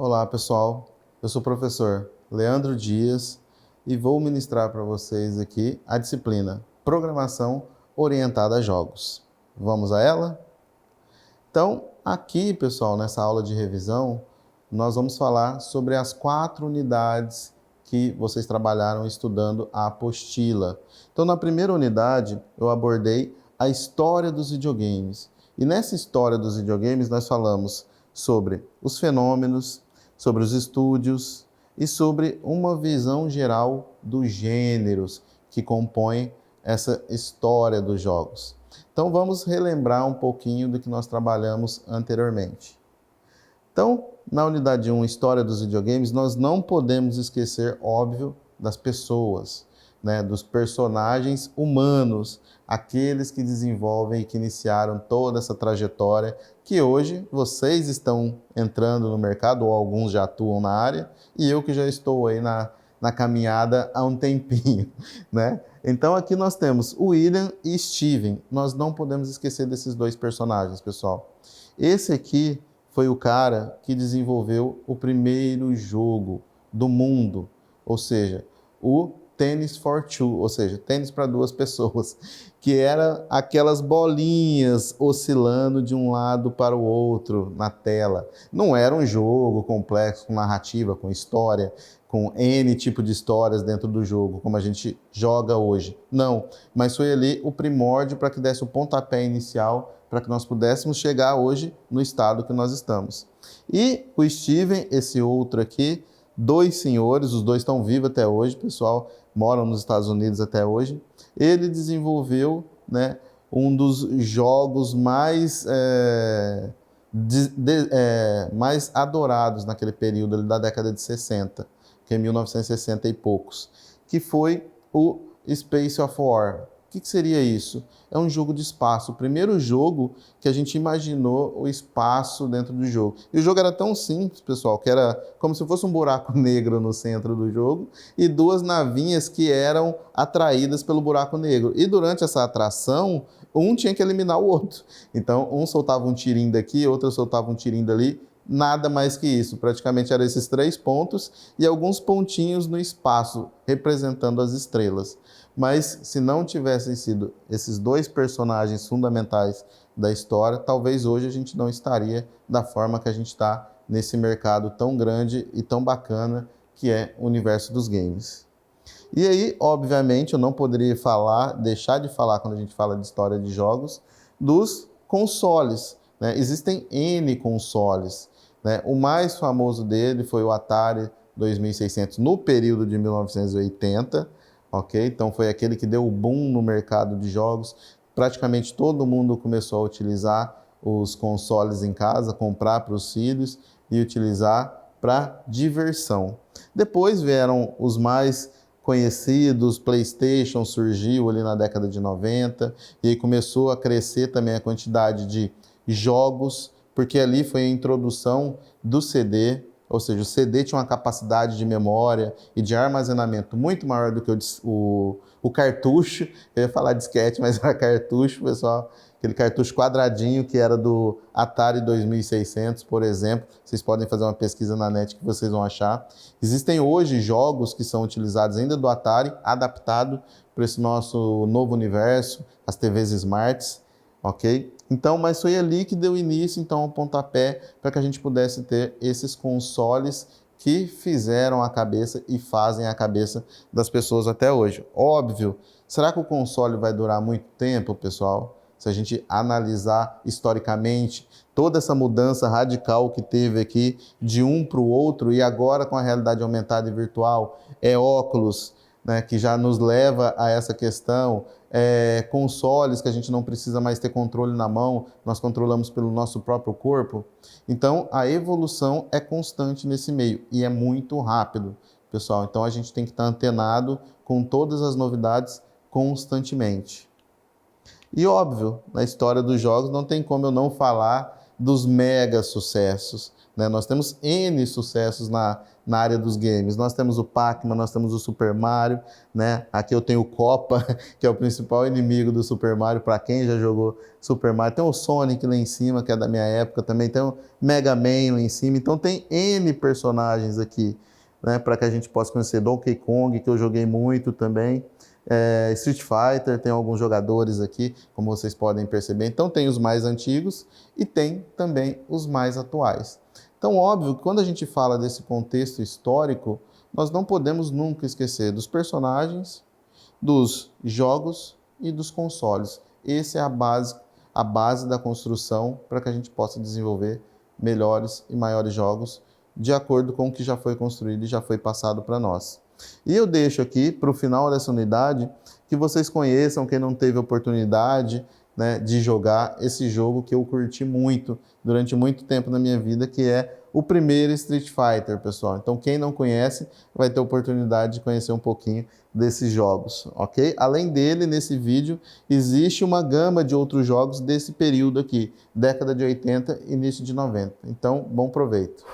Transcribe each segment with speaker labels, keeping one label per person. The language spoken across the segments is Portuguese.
Speaker 1: Olá, pessoal. Eu sou o professor Leandro Dias e vou ministrar para vocês aqui a disciplina Programação Orientada a Jogos. Vamos a ela? Então, aqui, pessoal, nessa aula de revisão, nós vamos falar sobre as 4 unidades que vocês trabalharam estudando a apostila. Então, na primeira unidade, eu abordei a história dos videogames. E nessa história dos videogames, nós falamos sobre os fenômenos, sobre os estúdios e sobre uma visão geral dos gêneros que compõem essa história dos jogos. Então vamos relembrar um pouquinho do que nós trabalhamos anteriormente. Então, na unidade 1, História dos Videogames, nós não podemos esquecer, óbvio, das pessoas, né, dos personagens humanos, aqueles que desenvolvem e que iniciaram toda essa trajetória, que hoje vocês estão entrando no mercado, ou alguns já atuam na área, e eu que já estou aí na caminhada há um tempinho, né? Então aqui nós temos o William e Steven. Nós não podemos esquecer desses 2 personagens, pessoal. Esse aqui foi o cara que desenvolveu o primeiro jogo do mundo, ou seja, o Tennis for Two, ou seja, tênis para 2 pessoas, que era aquelas bolinhas oscilando de um lado para o outro na tela. Não era um jogo complexo, com narrativa, com história, com N tipo de histórias dentro do jogo, como a gente joga hoje. Não, mas foi ali o primórdio para que desse o pontapé inicial para que nós pudéssemos chegar hoje no estado que nós estamos. E o Steven, esse outro aqui, 2 senhores, os 2 estão vivos até hoje, pessoal, moram nos Estados Unidos até hoje. Ele desenvolveu, né, um dos jogos mais, mais adorados naquele período ali da década de 60, que é 1960 e poucos, que foi o Space of War. O que seria isso? É um jogo de espaço. O primeiro jogo que a gente imaginou o espaço dentro do jogo. E o jogo era tão simples, pessoal, que era como se fosse um buraco negro no centro do jogo e 2 navinhas que eram atraídas pelo buraco negro. E durante essa atração, um tinha que eliminar o outro. Então, um soltava um tirinho daqui, outro soltava um tirinho dali. Nada mais que isso. Praticamente eram esses 3 pontos e alguns pontinhos no espaço, representando as estrelas. Mas se não tivessem sido esses 2 personagens fundamentais da história, talvez hoje a gente não estaria da forma que a gente está nesse mercado tão grande e tão bacana que é o universo dos games. E aí, obviamente, eu não poderia deixar de falar quando a gente fala de história de jogos, dos consoles, né? Existem N consoles, né? O mais famoso dele foi o Atari 2600 no período de 1980, ok? Então foi aquele que deu o boom no mercado de jogos. Praticamente todo mundo começou a utilizar os consoles em casa, comprar para os filhos e utilizar para diversão. Depois vieram os mais conhecidos, PlayStation surgiu ali na década de 90 e aí começou a crescer também a quantidade de jogos, porque ali foi a introdução do CD, ou seja, o CD tinha uma capacidade de memória e de armazenamento muito maior do que o cartucho. Eu ia falar disquete, mas era cartucho, pessoal. Aquele cartucho quadradinho que era do Atari 2600, por exemplo. Vocês podem fazer uma pesquisa na net que vocês vão achar. Existem hoje jogos que são utilizados ainda do Atari, adaptado para esse nosso novo universo, as TVs Smarts, ok? Então, mas foi ali que deu início, então, ao pontapé para que a gente pudesse ter esses consoles que fizeram a cabeça e fazem a cabeça das pessoas até hoje. Óbvio, será que o console vai durar muito tempo, pessoal? Se a gente analisar historicamente toda essa mudança radical que teve aqui de um para o outro e agora com a realidade aumentada e virtual, óculos, né, que já nos leva a essa questão, consoles que a gente não precisa mais ter controle na mão, nós controlamos pelo nosso próprio corpo. Então, a evolução é constante nesse meio e é muito rápido, pessoal. Então, a gente tem que estar antenado com todas as novidades constantemente. E óbvio, na história dos jogos não tem como eu não falar dos mega sucessos, né? Nós temos N sucessos na área dos games. Nós temos o Pac-Man, nós temos o Super Mario, né? Aqui eu tenho o Copa, que é o principal inimigo do Super Mario, para quem já jogou Super Mario. Tem o Sonic lá em cima, que é da minha época também. Tem o Mega Man lá em cima. Então tem N personagens aqui, né? Para que a gente possa conhecer. Donkey Kong, que eu joguei muito também. Street Fighter, tem alguns jogadores aqui, como vocês podem perceber. Então tem os mais antigos e tem também os mais atuais. Então, óbvio que quando a gente fala desse contexto histórico, nós não podemos nunca esquecer dos personagens, dos jogos e dos consoles. Essa é a base da construção para que a gente possa desenvolver melhores e maiores jogos de acordo com o que já foi construído e já foi passado para nós. E eu deixo aqui para o final dessa unidade que vocês conheçam, quem não teve oportunidade, né, de jogar esse jogo que eu curti muito durante muito tempo na minha vida, que é o primeiro Street Fighter, pessoal. Então quem não conhece vai ter oportunidade de conhecer um pouquinho desses jogos, ok? Além dele, nesse vídeo, existe uma gama de outros jogos desse período aqui, década de 80 e início de 90. Então, bom proveito!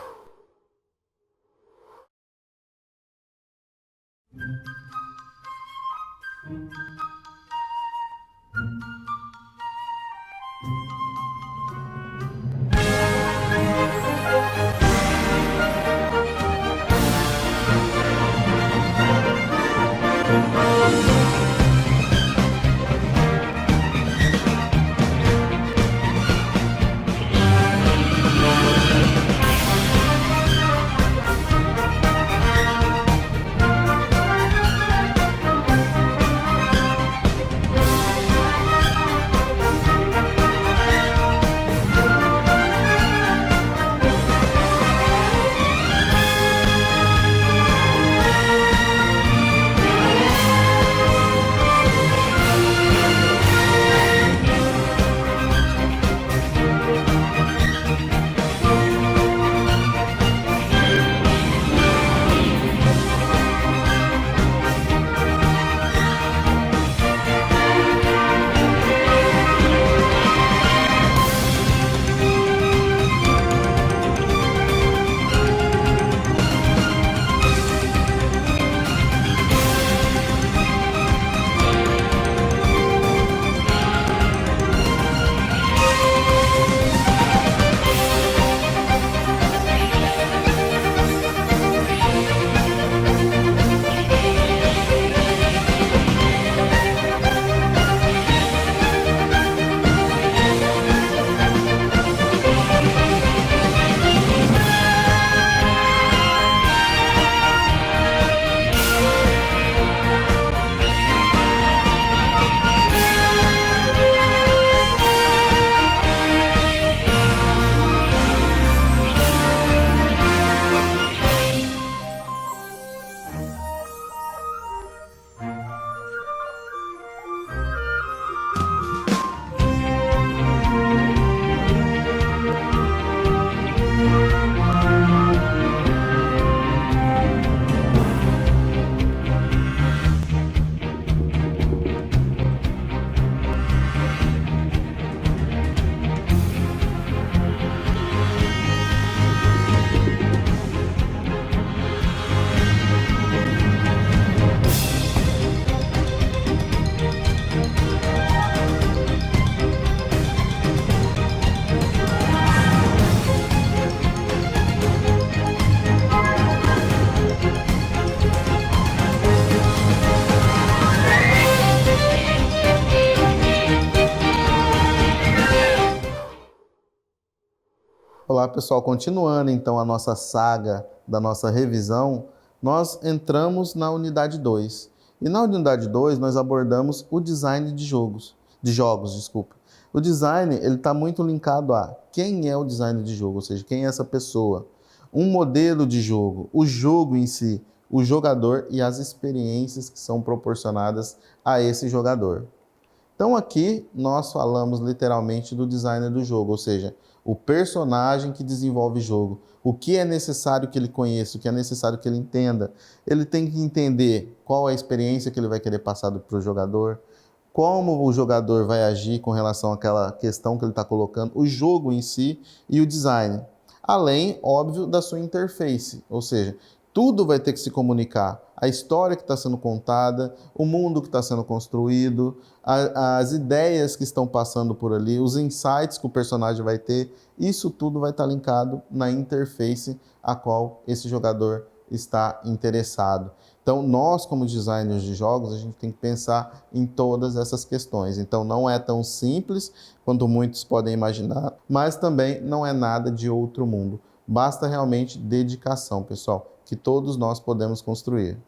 Speaker 1: Olá pessoal, continuando então a nossa saga da nossa revisão, nós entramos na unidade 2. E na unidade 2 nós abordamos o design de jogos, desculpa. O design ele está muito linkado a quem é o design de jogo, ou seja, quem é essa pessoa, um modelo de jogo, o jogo em si, o jogador e as experiências que são proporcionadas a esse jogador. Então aqui nós falamos literalmente do designer do jogo, ou seja, o personagem que desenvolve o jogo, o que é necessário que ele conheça, o que é necessário que ele entenda. Ele tem que entender qual é a experiência que ele vai querer passar para o jogador, como o jogador vai agir com relação àquela questão que ele está colocando, o jogo em si e o design. Além, óbvio, da sua interface, ou seja, tudo vai ter que se comunicar. A história que está sendo contada, o mundo que está sendo construído, as ideias que estão passando por ali, os insights que o personagem vai ter, isso tudo vai estar linkado na interface a qual esse jogador está interessado. Então, nós, como designers de jogos, a gente tem que pensar em todas essas questões. Então, não é tão simples quanto muitos podem imaginar, mas também não é nada de outro mundo. Basta realmente dedicação, pessoal, que todos nós podemos construir.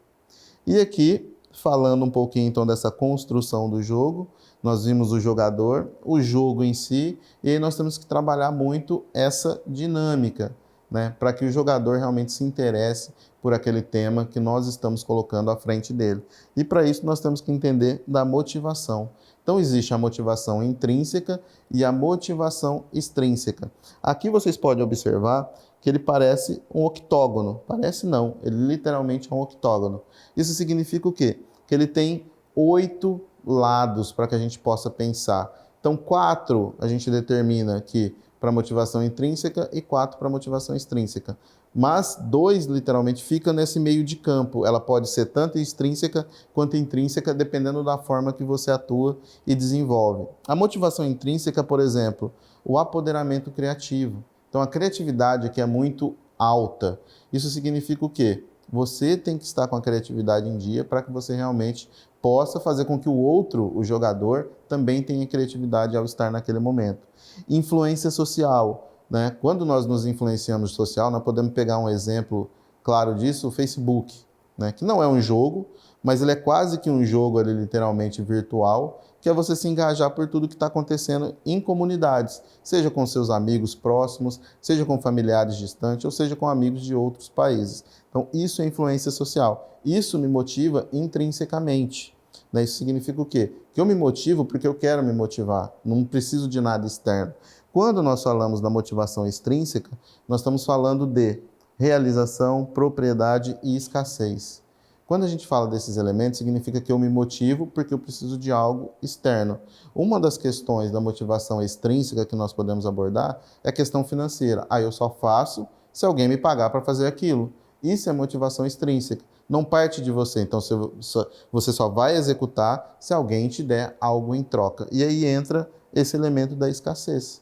Speaker 1: E aqui, falando um pouquinho então dessa construção do jogo, nós vimos o jogador, o jogo em si, e aí nós temos que trabalhar muito essa dinâmica, né, para que o jogador realmente se interesse por aquele tema que nós estamos colocando à frente dele. E para isso nós temos que entender da motivação. Então existe a motivação intrínseca e a motivação extrínseca. Aqui vocês podem observar que ele parece um octógono. Parece não, ele literalmente é um octógono. Isso significa o quê? Que ele tem 8 lados para que a gente possa pensar. Então 4 a gente determina que para motivação intrínseca e 4 para motivação extrínseca. Mas 2 literalmente fica nesse meio de campo. Ela pode ser tanto extrínseca quanto intrínseca, dependendo da forma que você atua e desenvolve. A motivação intrínseca, por exemplo, o apoderamento criativo. Então a criatividade aqui é muito alta. Isso significa o quê? Você tem que estar com a criatividade em dia para que você realmente possa fazer com que o outro, o jogador, também tenha criatividade ao estar naquele momento. Influência social, né? Quando nós nos influenciamos social, nós podemos pegar um exemplo claro disso, o Facebook, né? Que não é um jogo, mas ele é quase que um jogo ali, literalmente virtual, que é você se engajar por tudo que está acontecendo em comunidades, seja com seus amigos próximos, seja com familiares distantes, ou seja com amigos de outros países. Então, isso é influência social. Isso me motiva intrinsecamente. Né? Isso significa o quê? Que eu me motivo porque eu quero me motivar, não preciso de nada externo. Quando nós falamos da motivação extrínseca, nós estamos falando de realização, propriedade e escassez. Quando a gente fala desses elementos, significa que eu me motivo porque eu preciso de algo externo. Uma das questões da motivação extrínseca que nós podemos abordar é a questão financeira. Eu só faço se alguém me pagar para fazer aquilo. Isso é motivação extrínseca. Não parte de você. Então, você só vai executar se alguém te der algo em troca. E aí entra esse elemento da escassez.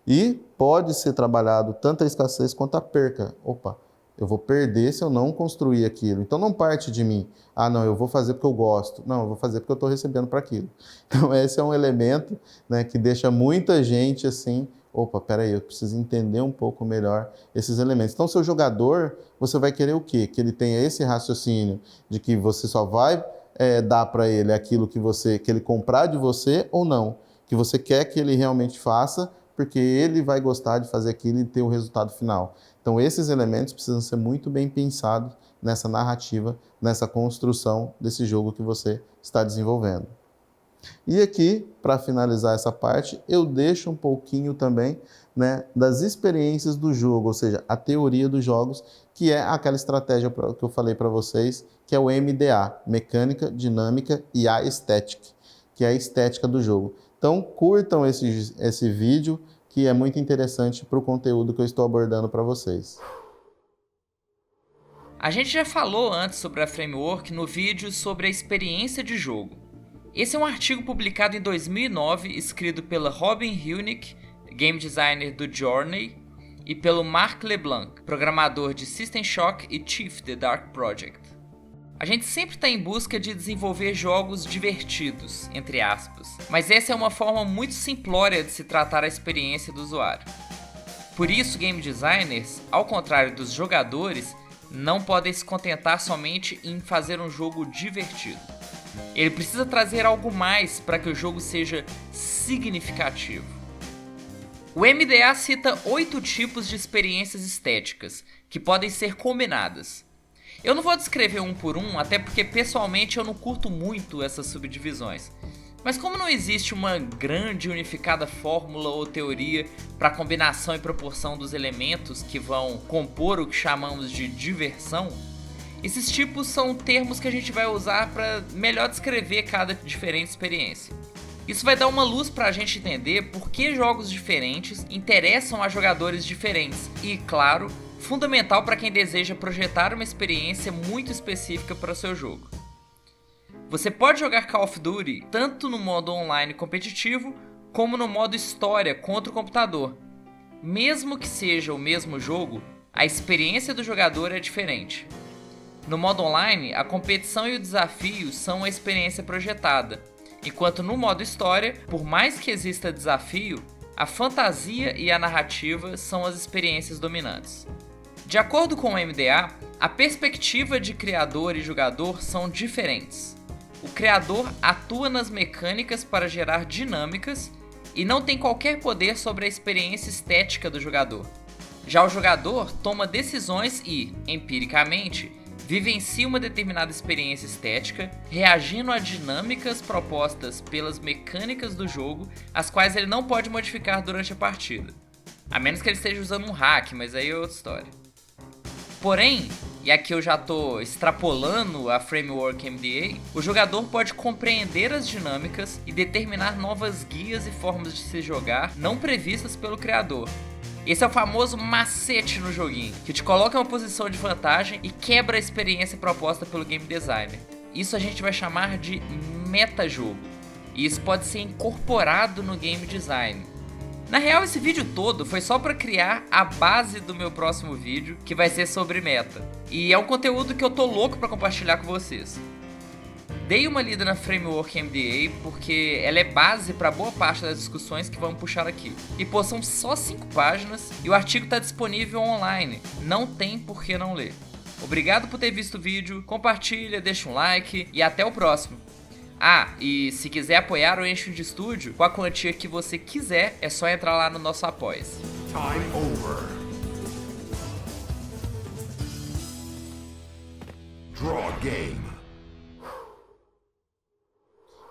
Speaker 1: E pode ser trabalhado tanto a escassez quanto a perca. Eu vou perder se eu não construir aquilo. Então não parte de mim. Não, eu vou fazer porque eu gosto. Não, eu vou fazer porque eu estou recebendo para aquilo. Então esse é um elemento, né, que deixa muita gente assim, peraí, eu preciso entender um pouco melhor esses elementos. Então seu jogador, você vai querer o quê? Que ele tenha esse raciocínio de que você só vai dar para ele aquilo que ele comprar de você ou não. Que você quer que ele realmente faça porque ele vai gostar de fazer aquilo e ter o resultado final. Então, esses elementos precisam ser muito bem pensados nessa narrativa, nessa construção desse jogo que você está desenvolvendo. E aqui, para finalizar essa parte, eu deixo um pouquinho também, né, das experiências do jogo, ou seja, a teoria dos jogos, que é aquela estratégia que eu falei para vocês, que é o MDA, Mecânica, Dinâmica e Aesthetic, que é a estética do jogo. Então, curtam esse vídeo, que é muito interessante para o conteúdo que eu estou abordando para vocês.
Speaker 2: A gente já falou antes sobre a framework no vídeo sobre a experiência de jogo. Esse é um artigo publicado em 2009, escrito pela Robin Huenick, game designer do Journey, e pelo Marc LeBlanc, programador de System Shock e Chief The Dark Project. A gente sempre está em busca de desenvolver jogos divertidos, entre aspas, mas essa é uma forma muito simplória de se tratar a experiência do usuário. Por isso, game designers, ao contrário dos jogadores, não podem se contentar somente em fazer um jogo divertido. Ele precisa trazer algo mais para que o jogo seja significativo. O MDA cita 8 tipos de experiências estéticas, que podem ser combinadas. Eu não vou descrever um por um, até porque pessoalmente eu não curto muito essas subdivisões. Mas como não existe uma grande unificada fórmula ou teoria para a combinação e proporção dos elementos que vão compor o que chamamos de diversão, Esses tipos são termos que a gente vai usar para melhor descrever cada diferente experiência. Isso vai dar uma luz para a gente entender por que jogos diferentes interessam a jogadores diferentes e, claro, fundamental para quem deseja projetar uma experiência muito específica para o seu jogo. Você pode jogar Call of Duty tanto no modo online competitivo como no modo história contra o computador. Mesmo que seja o mesmo jogo, a experiência do jogador é diferente. No modo online, a competição e o desafio são a experiência projetada, enquanto no modo história, por mais que exista desafio, a fantasia e a narrativa são as experiências dominantes. De acordo com o MDA, a perspectiva de criador e jogador são diferentes. O criador atua nas mecânicas para gerar dinâmicas e não tem qualquer poder sobre a experiência estética do jogador. Já o jogador toma decisões e, empiricamente, vivencia uma determinada experiência estética, reagindo a dinâmicas propostas pelas mecânicas do jogo, as quais ele não pode modificar durante a partida. A menos que ele esteja usando um hack, mas aí é outra história. Porém, e aqui eu já estou extrapolando a Framework MDA, o jogador pode compreender as dinâmicas e determinar novas guias e formas de se jogar não previstas pelo criador. Esse é o famoso macete no joguinho, que te coloca em uma posição de vantagem e quebra a experiência proposta pelo game designer. Isso a gente vai chamar de metajogo, e isso pode ser incorporado no game design. Na real, esse vídeo todo foi só para criar a base do meu próximo vídeo, que vai ser sobre meta. E é um conteúdo que eu tô louco para compartilhar com vocês. Dei uma lida na Framework MDA porque ela é base para boa parte das discussões que vamos puxar aqui. E pô, são só 5 páginas e o artigo está disponível online, não tem por que não ler. Obrigado por ter visto o vídeo, compartilha, deixa um like e até o próximo. Ah, e se quiser apoiar o Eixo de Estúdio, com a quantia que você quiser, é só entrar lá no nosso Apoia-se.
Speaker 3: Time over. Draw game.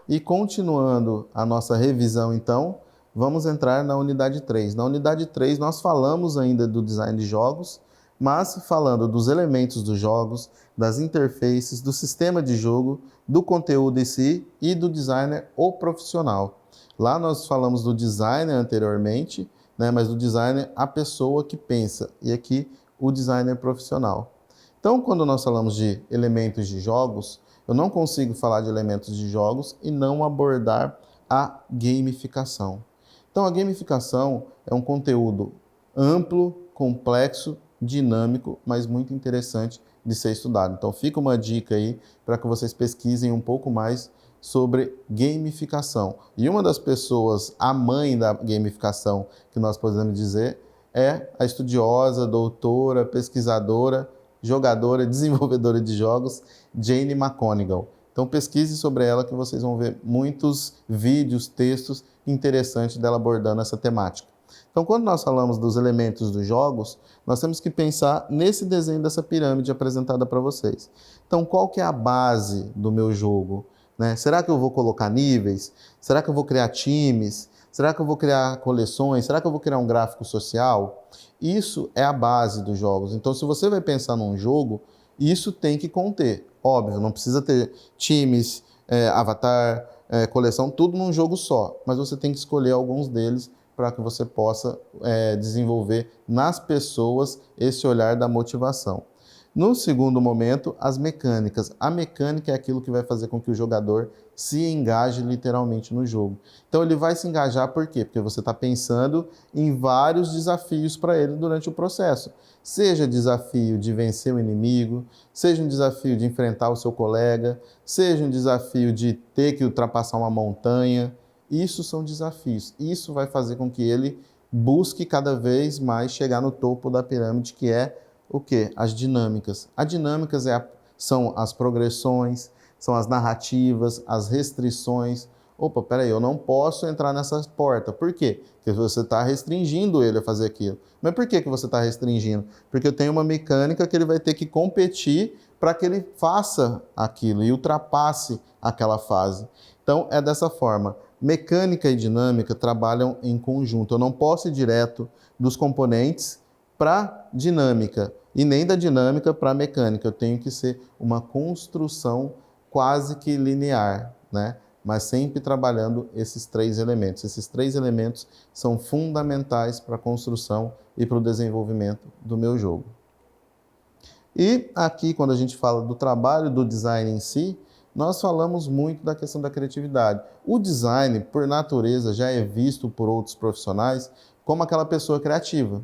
Speaker 1: E continuando a nossa revisão, então, vamos entrar na unidade 3. Na unidade 3, nós falamos ainda do design de jogos, mas falando dos elementos dos jogos, das interfaces, do sistema de jogo, do conteúdo em si e do designer ou profissional. Lá nós falamos do designer anteriormente, né, mas do designer a pessoa que pensa, e aqui o designer profissional. Então, quando nós falamos de elementos de jogos, eu não consigo falar de elementos de jogos e não abordar a gamificação. Então, a gamificação é um conteúdo amplo, complexo, dinâmico, mas muito interessante de ser estudado. Então, fica uma dica aí para que vocês pesquisem um pouco mais sobre gamificação. E uma das pessoas, a mãe da gamificação, que nós podemos dizer, é a estudiosa, doutora, pesquisadora, jogadora e desenvolvedora de jogos, Jane McGonigal. Então pesquise sobre ela que vocês vão ver muitos vídeos, textos interessantes dela abordando essa temática. Então quando nós falamos dos elementos dos jogos, nós temos que pensar nesse desenho dessa pirâmide apresentada para vocês. Então qual que é a base do meu jogo? Né? Será que eu vou colocar níveis? Será que eu vou criar times? Será que eu vou criar coleções? Será que eu vou criar um gráfico social? Isso é a base dos jogos. Então, se você vai pensar num jogo, isso tem que conter. Óbvio, não precisa ter times, avatar, coleção, tudo num jogo só. Mas você tem que escolher alguns deles para que você possa desenvolver nas pessoas esse olhar da motivação. No segundo momento, as mecânicas. A mecânica é aquilo que vai fazer com que o jogador se engaje literalmente no jogo. Então ele vai se engajar por quê? Porque você está pensando em vários desafios para ele durante o processo. Seja desafio de vencer o inimigo, seja um desafio de enfrentar o seu colega, seja um desafio de ter que ultrapassar uma montanha. Isso são desafios. Isso vai fazer com que ele busque cada vez mais chegar no topo da pirâmide, que é o quê? As dinâmicas. As dinâmicas são as progressões, são as narrativas, as restrições. Opa, peraí, eu não posso entrar nessa porta. Por quê? Porque você está restringindo ele a fazer aquilo. Mas por que você está restringindo? Porque eu tenho uma mecânica que ele vai ter que competir para que ele faça aquilo e ultrapasse aquela fase. Então, é dessa forma. Mecânica e dinâmica trabalham em conjunto. Eu não posso ir direto dos componentes para dinâmica e nem da dinâmica para mecânica. Eu tenho que ser uma construção quase que linear, né? Mas sempre trabalhando esses 3 elementos. Esses 3 elementos são fundamentais para a construção e para o desenvolvimento do meu jogo. E aqui, quando a gente fala do trabalho do design em si, nós falamos muito da questão da criatividade. O design, por natureza, já é visto por outros profissionais como aquela pessoa criativa,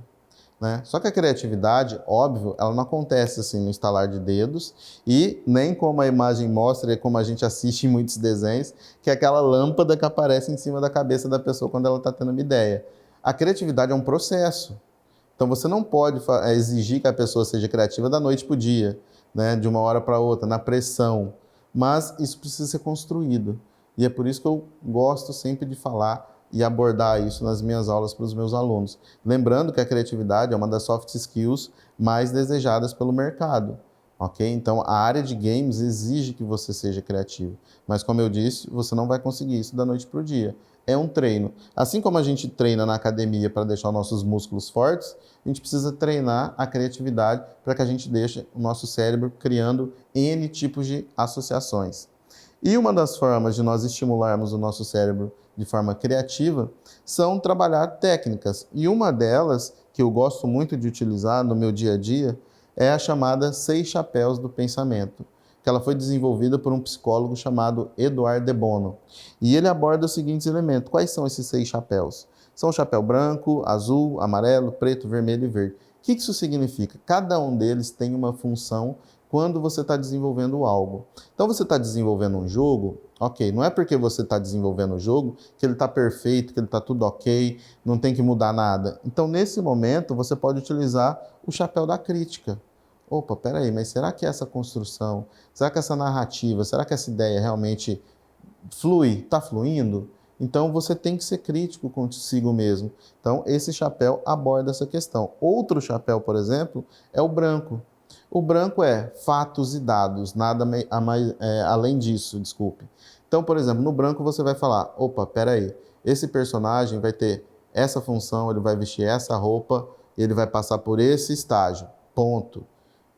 Speaker 1: né? Só que a criatividade, óbvio, ela não acontece assim no estalar de dedos e nem como a imagem mostra e como a gente assiste em muitos desenhos, que é aquela lâmpada que aparece em cima da cabeça da pessoa quando ela está tendo uma ideia. A criatividade é um processo. Então você não pode exigir que a pessoa seja criativa da noite para o dia, né? De uma hora para outra, na pressão. Mas isso precisa ser construído. E é por isso que eu gosto sempre de falar e abordar isso nas minhas aulas para os meus alunos. Lembrando que a criatividade é uma das soft skills mais desejadas pelo mercado, ok? Então, a área de games exige que você seja criativo. Mas, como eu disse, você não vai conseguir isso da noite para o dia. É um treino. Assim como a gente treina na academia para deixar os nossos músculos fortes, a gente precisa treinar a criatividade para que a gente deixe o nosso cérebro criando N tipos de associações. E uma das formas de nós estimularmos o nosso cérebro de forma criativa são trabalhar técnicas. E uma delas, que eu gosto muito de utilizar no meu dia a dia, é a chamada 6 chapéus do pensamento, que ela foi desenvolvida por um psicólogo chamado Edouard de Bono. E ele aborda os seguintes elementos. Quais são esses 6 chapéus? São o chapéu branco, azul, amarelo, preto, vermelho e verde. O que isso significa? Cada um deles tem uma função quando você está desenvolvendo algo. Então, você está desenvolvendo um jogo, ok, não é porque você está desenvolvendo o jogo que ele está perfeito, que ele está tudo ok, não tem que mudar nada. Então, nesse momento, você pode utilizar o chapéu da crítica. Opa, peraí, mas será que essa construção, será que essa narrativa, será que essa ideia realmente flui, está fluindo? Então, você tem que ser crítico consigo mesmo. Então, esse chapéu aborda essa questão. Outro chapéu, por exemplo, é o branco. O branco é fatos e dados, nada além disso, desculpe. Então, por exemplo, no branco você vai falar, opa, peraí, esse personagem vai ter essa função, ele vai vestir essa roupa, ele vai passar por esse estágio, ponto.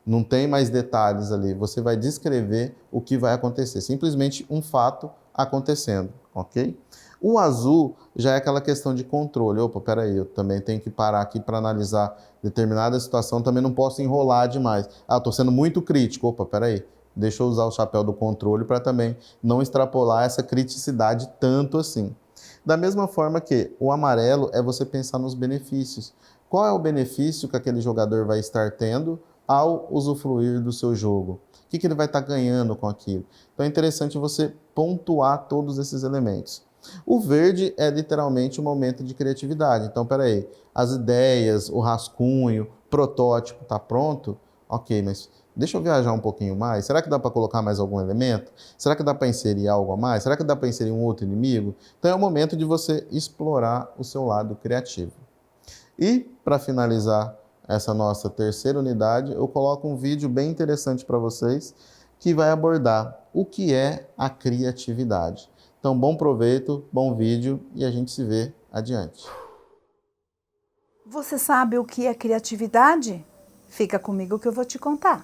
Speaker 1: Não tem mais detalhes ali, você vai descrever o que vai acontecer, simplesmente um fato acontecendo, ok? O azul já é aquela questão de controle. Opa, peraí, eu também tenho que parar aqui para analisar determinada situação, também não posso enrolar demais. Ah, estou sendo muito crítico. Opa, peraí, deixa eu usar o chapéu do controle para também não extrapolar essa criticidade tanto assim. Da mesma forma que o amarelo é você pensar nos benefícios. Qual é o benefício que aquele jogador vai estar tendo ao usufruir do seu jogo? O que ele vai estar ganhando com aquilo? Então é interessante você pontuar todos esses elementos. O verde é literalmente um momento de criatividade. Então, peraí, as ideias, o rascunho, protótipo está pronto? Ok, mas deixa eu viajar um pouquinho mais. Será que dá para colocar mais algum elemento? Será que dá para inserir algo a mais? Será que dá para inserir um outro inimigo? Então é o momento de você explorar o seu lado criativo. E, para finalizar essa nossa terceira unidade, eu coloco um vídeo bem interessante para vocês que vai abordar o que é a criatividade. Então, bom proveito, bom vídeo e a gente se vê adiante.
Speaker 4: Você sabe o que é criatividade? Fica comigo que eu vou te contar.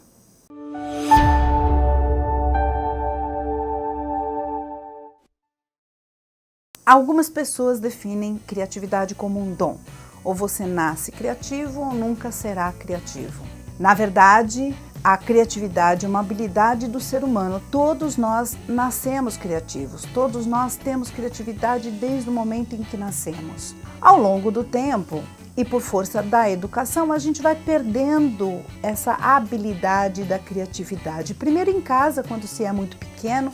Speaker 4: Algumas pessoas definem criatividade como um dom. Ou você nasce criativo ou nunca será criativo. Na verdade, a criatividade é uma habilidade do ser humano. Todos nós nascemos criativos, todos nós temos criatividade desde o momento em que nascemos. Ao longo do tempo e por força da educação, a gente vai perdendo essa habilidade da criatividade. Primeiro em casa, quando se é muito pequeno,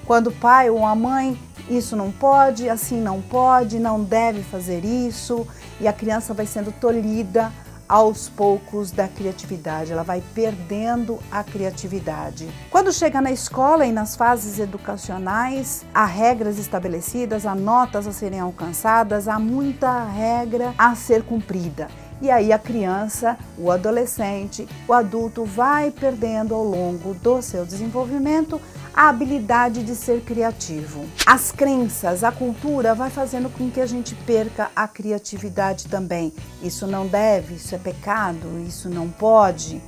Speaker 4: quando o pai ou a mãe, isso não pode, assim não pode, não deve fazer isso, e a criança vai sendo tolhida aos poucos da criatividade, ela vai perdendo a criatividade. Quando chega na escola e nas fases educacionais, há regras estabelecidas, há notas a serem alcançadas, há muita regra a ser cumprida. E aí a criança, o adolescente, o adulto vai perdendo ao longo do seu desenvolvimento a habilidade de ser criativo. As crenças, a cultura vai fazendo com que a gente perca a criatividade também. Isso não deve, isso é pecado, isso não pode.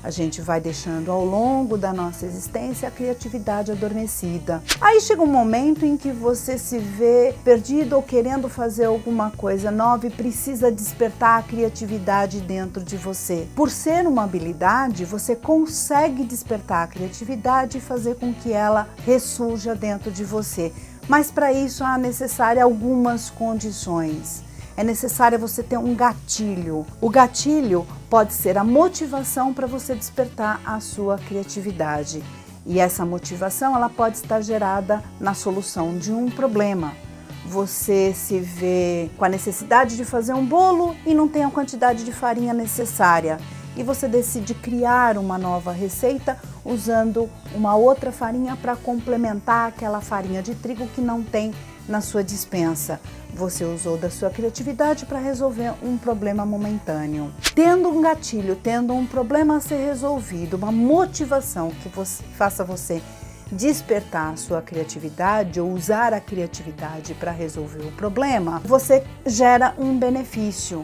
Speaker 4: A gente vai deixando ao longo da nossa existência a criatividade adormecida. Aí chega um momento em que você se vê perdido ou querendo fazer alguma coisa nova e precisa despertar a criatividade dentro de você. Por ser uma habilidade, você consegue despertar a criatividade e fazer com que ela ressurja dentro de você. Mas para isso há necessárias algumas condições. É necessário você ter um gatilho. O gatilho pode ser a motivação para você despertar a sua criatividade. E essa motivação ela pode estar gerada na solução de um problema. Você se vê com a necessidade de fazer um bolo e não tem a quantidade de farinha necessária. E você decide criar uma nova receita usando uma outra farinha para complementar aquela farinha de trigo que não tem na sua despensa. Você usou da sua criatividade para resolver um problema momentâneo. Tendo um gatilho, tendo um problema a ser resolvido, uma motivação que faça você despertar a sua criatividade ou usar a criatividade para resolver o problema, você gera um benefício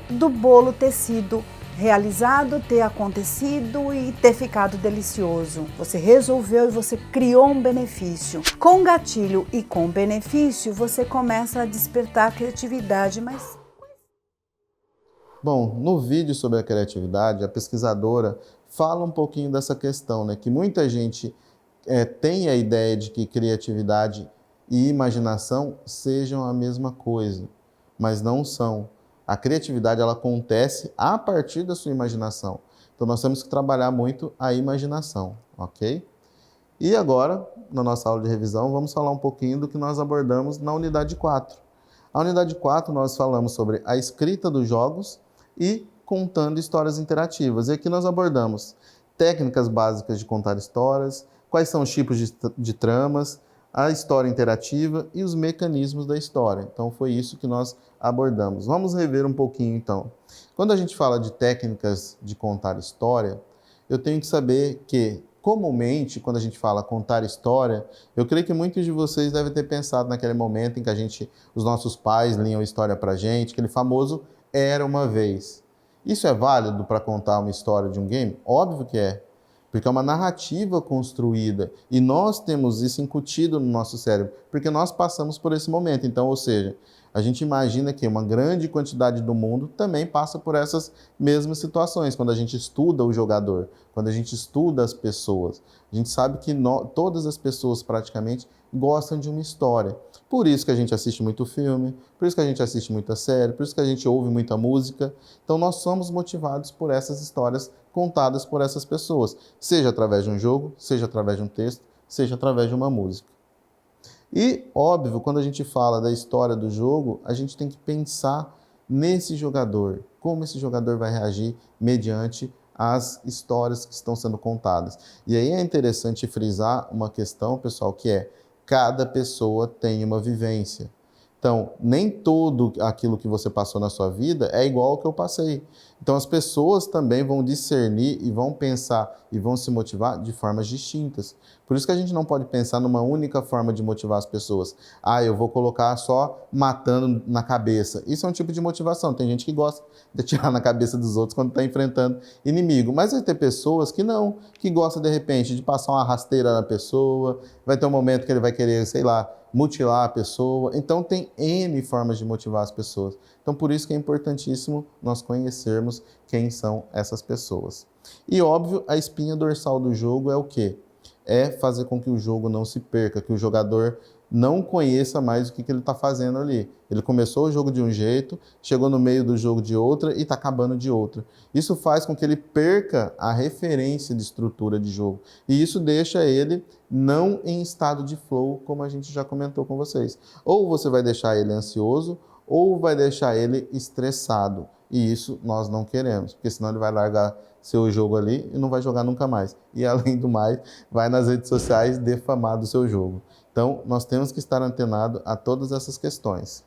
Speaker 4: do bolo ter sido realizado, ter acontecido e ter ficado delicioso. Você resolveu e você criou um benefício. Com gatilho e com benefício, você começa a despertar a criatividade, mas...
Speaker 1: Bom, no vídeo sobre a criatividade, a pesquisadora fala um pouquinho dessa questão, né? Que muita gente tem a ideia de que criatividade e imaginação sejam a mesma coisa, mas não são. A criatividade ela acontece a partir da sua imaginação. Então nós temos que trabalhar muito a imaginação, ok? E agora, na nossa aula de revisão, vamos falar um pouquinho do que nós abordamos na unidade 4. A unidade 4 nós falamos sobre a escrita dos jogos e contando histórias interativas. E aqui nós abordamos técnicas básicas de contar histórias, quais são os tipos de tramas, a história interativa e os mecanismos da história. Então foi isso que nós abordamos. Vamos rever um pouquinho então. Quando a gente fala de técnicas de contar história, eu tenho que saber que, comumente, quando a gente fala contar história, eu creio que muitos de vocês devem ter pensado naquele momento em que os nossos pais liam história pra gente, aquele famoso Era Uma Vez. Isso é válido para contar uma história de um game? Óbvio que é. Porque é uma narrativa construída e nós temos isso incutido no nosso cérebro, porque nós passamos por esse momento. Então, ou seja, a gente imagina que uma grande quantidade do mundo também passa por essas mesmas situações. Quando a gente estuda o jogador, quando a gente estuda as pessoas, a gente sabe que todas as pessoas praticamente gostam de uma história. Por isso que a gente assiste muito filme, por isso que a gente assiste muita série, por isso que a gente ouve muita música. Então nós somos motivados por essas histórias contadas por essas pessoas, seja através de um jogo, seja através de um texto, seja através de uma música. E, óbvio, quando a gente fala da história do jogo, a gente tem que pensar nesse jogador, como esse jogador vai reagir mediante as histórias que estão sendo contadas. E aí é interessante frisar uma questão, pessoal, que é cada pessoa tem uma vivência. Então, nem tudo aquilo que você passou na sua vida é igual ao que eu passei. Então, as pessoas também vão discernir e vão pensar e vão se motivar de formas distintas. Por isso que a gente não pode pensar numa única forma de motivar as pessoas. Ah, eu vou colocar só matando na cabeça. Isso é um tipo de motivação. Tem gente que gosta de atirar na cabeça dos outros quando está enfrentando inimigo. Mas vai ter pessoas que não, que gostam, de repente, de passar uma rasteira na pessoa. Vai ter um momento que ele vai querer, sei lá, mutilar a pessoa. Então tem N formas de motivar as pessoas. Então por isso que é importantíssimo nós conhecermos quem são essas pessoas. E óbvio, a espinha dorsal do jogo é o quê? É fazer com que o jogo não se perca, que o jogador não conheça mais o que ele está fazendo ali. Ele começou o jogo de um jeito, chegou no meio do jogo de outra e está acabando de outra. Isso faz com que ele perca a referência de estrutura de jogo. E isso deixa ele não em estado de flow, como a gente já comentou com vocês. Ou você vai deixar ele ansioso, ou vai deixar ele estressado. E isso nós não queremos, porque senão ele vai largar seu jogo ali e não vai jogar nunca mais. E além do mais, vai nas redes sociais defamar do seu jogo. Então, nós temos que estar antenado a todas essas questões.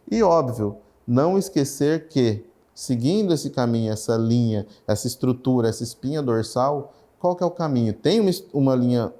Speaker 1: E, óbvio, não esquecer que, seguindo esse caminho, essa linha, essa estrutura, essa espinha dorsal, qual que é o caminho? Tem uma linha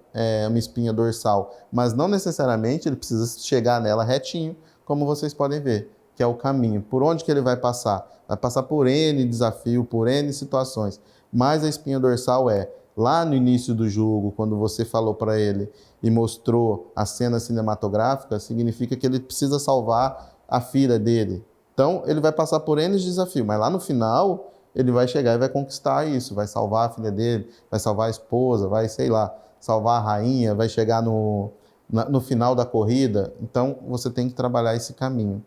Speaker 1: uma espinha dorsal, mas não necessariamente ele precisa chegar nela retinho, como vocês podem ver, que é o caminho. Por onde que ele vai passar? Vai passar por N desafio, por N situações, mas a espinha dorsal lá no início do jogo, quando você falou para ele e mostrou a cena cinematográfica, significa que ele precisa salvar a filha dele. Então, ele vai passar por N desafios, mas lá no final, ele vai chegar e vai conquistar isso, vai salvar a filha dele, vai salvar a esposa, vai, sei lá, salvar a rainha, vai chegar no final da corrida. Então, você tem que trabalhar esse caminho.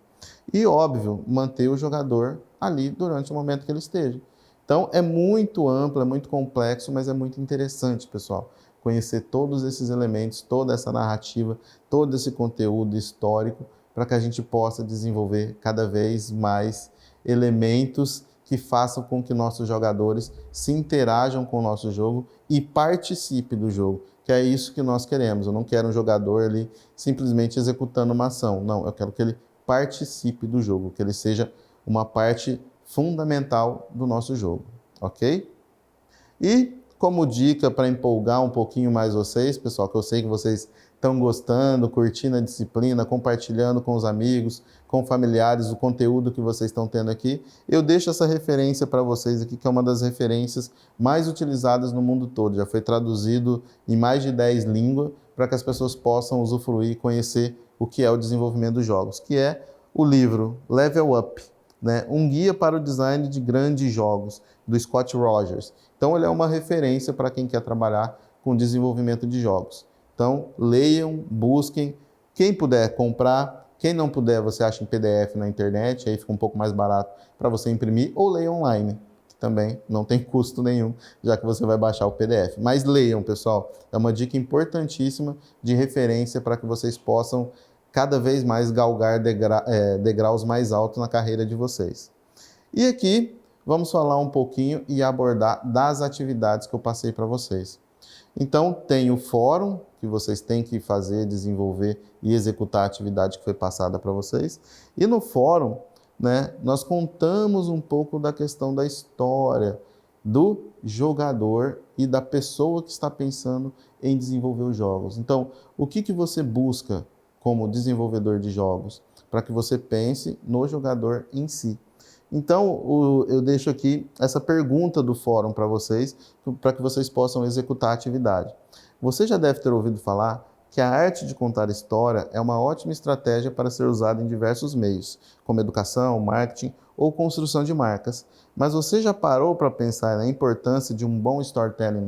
Speaker 1: E, óbvio, manter o jogador ali durante o momento que ele esteja. Então, é muito amplo, é muito complexo, mas é muito interessante, pessoal, conhecer todos esses elementos, toda essa narrativa, todo esse conteúdo histórico, para que a gente possa desenvolver cada vez mais elementos que façam com que nossos jogadores se interajam com o nosso jogo e participem do jogo, que é isso que nós queremos. Eu não quero um jogador ali simplesmente executando uma ação, não, eu quero que ele participe do jogo, que ele seja uma parte fundamental do nosso jogo, ok? E como dica para empolgar um pouquinho mais vocês, pessoal, que eu sei que vocês estão gostando, curtindo a disciplina, compartilhando com os amigos, com familiares, o conteúdo que vocês estão tendo aqui, eu deixo essa referência para vocês aqui, que é uma das referências mais utilizadas no mundo todo. Já foi traduzido em mais de 10 línguas para que as pessoas possam usufruir e conhecer o que é o desenvolvimento dos jogos, que é o livro Level Up, né? Um guia para o design de grandes jogos, do Scott Rogers. Então, ele é uma referência para quem quer trabalhar com desenvolvimento de jogos. Então, leiam, busquem. Quem puder comprar, quem não puder, você acha em PDF na internet, aí fica um pouco mais barato para você imprimir, ou leia online, que também não tem custo nenhum, já que você vai baixar o PDF. Mas leiam, pessoal. É uma dica importantíssima de referência para que vocês possam cada vez mais galgar degraus mais altos na carreira de vocês. E aqui, vamos falar um pouquinho e abordar das atividades que eu passei para vocês. Então, tem o fórum, que vocês têm que fazer, desenvolver e executar a atividade que foi passada para vocês. E no fórum, né, nós contamos um pouco da questão da história do jogador e da pessoa que está pensando em desenvolver os jogos. Então, o que você busca como desenvolvedor de jogos, para que você pense no jogador em si. Então, eu deixo aqui essa pergunta do fórum para vocês, para que vocês possam executar a atividade. Você já deve ter ouvido falar que a arte de contar história é uma ótima estratégia para ser usada em diversos meios, como educação, marketing ou construção de marcas. Mas você já parou para pensar na importância de um bom storytelling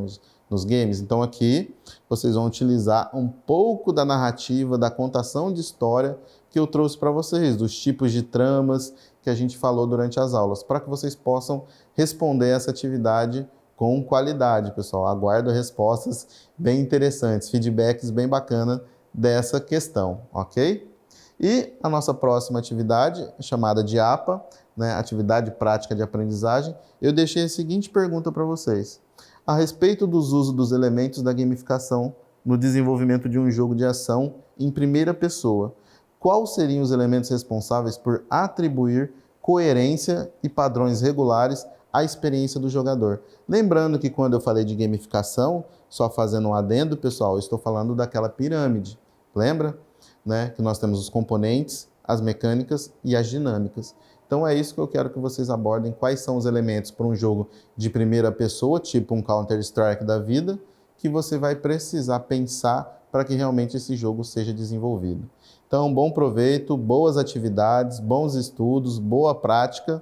Speaker 1: nos games? Então aqui vocês vão utilizar um pouco da narrativa, da contação de história que eu trouxe para vocês, dos tipos de tramas que a gente falou durante as aulas, para que vocês possam responder essa atividade com qualidade, pessoal. Aguardo respostas bem interessantes, feedbacks bem bacana dessa questão, ok? E a nossa próxima atividade, chamada de APA, né, Atividade Prática de Aprendizagem, eu deixei a seguinte pergunta para vocês. A respeito dos usos dos elementos da gamificação no desenvolvimento de um jogo de ação em primeira pessoa, quais seriam os elementos responsáveis por atribuir coerência e padrões regulares à experiência do jogador? Lembrando que quando eu falei de gamificação, só fazendo um adendo, pessoal, eu estou falando daquela pirâmide. Lembra? Né? Que nós temos os componentes, as mecânicas e as dinâmicas. Então é isso que eu quero que vocês abordem, quais são os elementos para um jogo de primeira pessoa, tipo um Counter-Strike da vida, que você vai precisar pensar para que realmente esse jogo seja desenvolvido. Então, bom proveito, boas atividades, bons estudos, boa prática.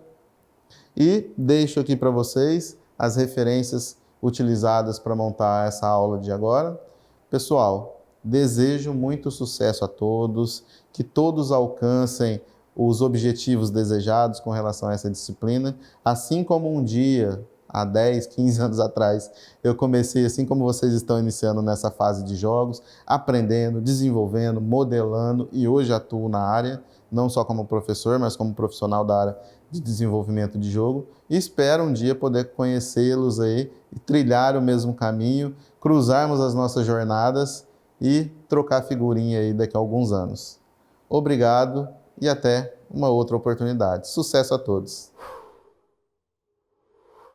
Speaker 1: E deixo aqui para vocês as referências utilizadas para montar essa aula de agora. Pessoal, desejo muito sucesso a todos, que todos alcancem os objetivos desejados com relação a essa disciplina, assim como um dia, há 10, 15 anos atrás, eu comecei, assim como vocês estão iniciando nessa fase de jogos, aprendendo, desenvolvendo, modelando, e hoje atuo na área, não só como professor, mas como profissional da área de desenvolvimento de jogo, e espero um dia poder conhecê-los aí, e trilhar o mesmo caminho, cruzarmos as nossas jornadas e trocar figurinha aí daqui a alguns anos. Obrigado e até uma outra oportunidade. Sucesso a todos!